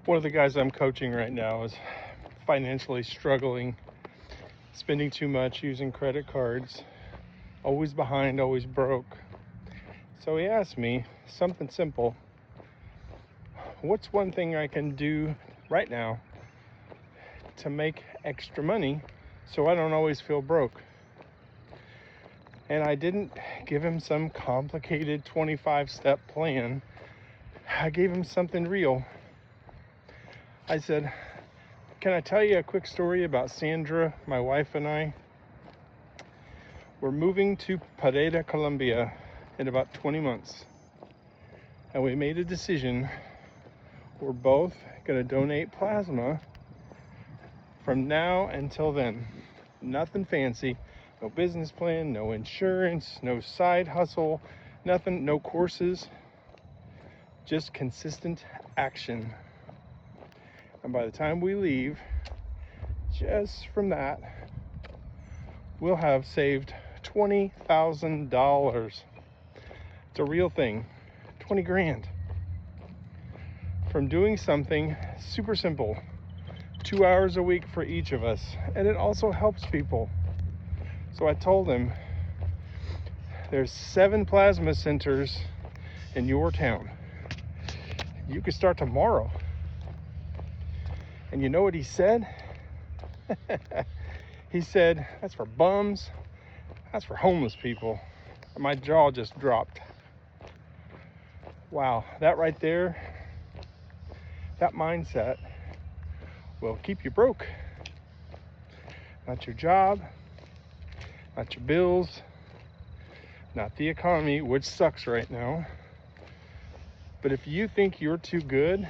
One of the guys I'm coaching right now is financially struggling, spending too much, using credit cards, always behind, always broke. So he asked me something simple. What's one thing I can do right now to make extra money so I don't always feel broke? And I didn't give him some complicated 25-step plan. I gave him something real. I said, can I tell you a quick story about Sandra, my wife, and I? We're moving to Pereira, Colombia in about 20 months. And we made a decision. We're both going to donate plasma from now until then. Nothing fancy, no business plan, no insurance, no side hustle, nothing, no courses, just consistent action. And by the time we leave, just from that, we'll have saved $20,000. It's a real thing, 20 grand. From doing something super simple, 2 hours a week for each of us. And it also helps people. So I told him, there's 7 plasma centers in your town. You could start tomorrow. And you know what he said? He said, that's for bums, that's for homeless people. And my jaw just dropped. Wow, that right there, that mindset will keep you broke. Not your job, not your bills, not the economy, which sucks right now. But if you think you're too good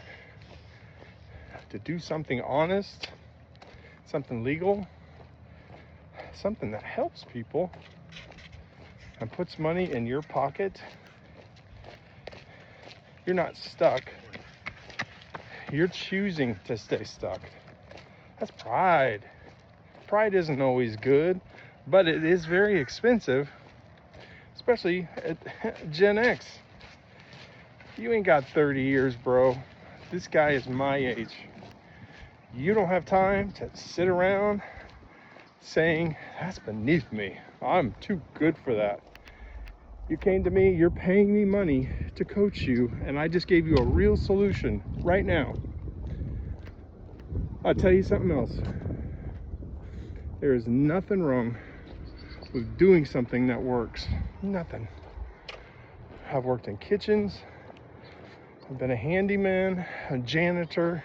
to do something honest, something legal, something that helps people and puts money in your pocket, you're not stuck. You're choosing to stay stuck. That's pride. Pride isn't always good, but it is very expensive, especially at Gen X. You ain't got 30 years, bro. This guy is my age. You don't have time to sit around saying, that's beneath me. I'm too good for that. You came to me, you're paying me money to coach you, and I just gave you a real solution right now. I'll tell you something else. There is nothing wrong with doing something that works. Nothing. I've worked in kitchens. I've been a handyman, a janitor,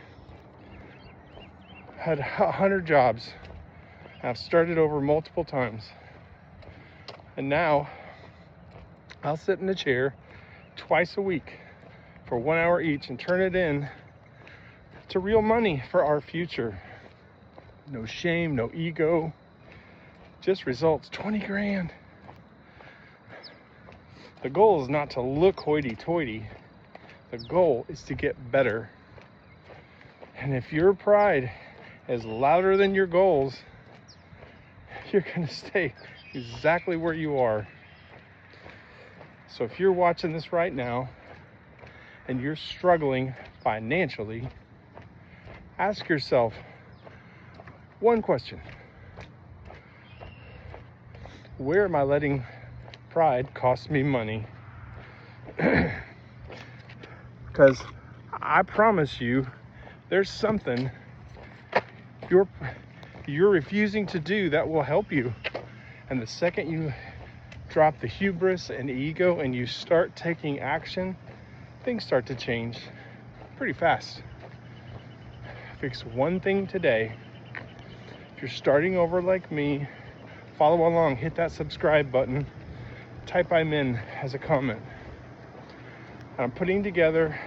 had 100 jobs. I've started over multiple times. And now I'll sit in a chair twice a week for 1 hour each and turn it in to real money for our future. No shame, no ego, just results. 20 grand. The goal is not to look hoity-toity. The goal is to get better. And if your pride is louder than your goals, you're going to stay exactly where you are. So if you're watching this right now and you're struggling financially, ask yourself one question. Where am I letting pride cost me money? Because I promise you, there's something you're refusing to do that will help you. And the second you drop the hubris and ego and you start taking action, things start to change pretty fast. Fix one thing today. If you're starting over like me, follow along, hit that subscribe button, type I'm in as a comment. And I'm putting together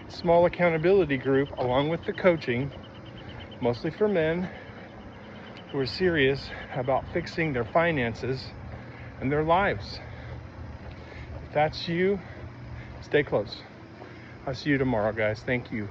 a small accountability group along with the coaching, mostly for men who are serious about fixing their finances and their lives. If that's you, stay close. I'll see you tomorrow, guys. Thank you.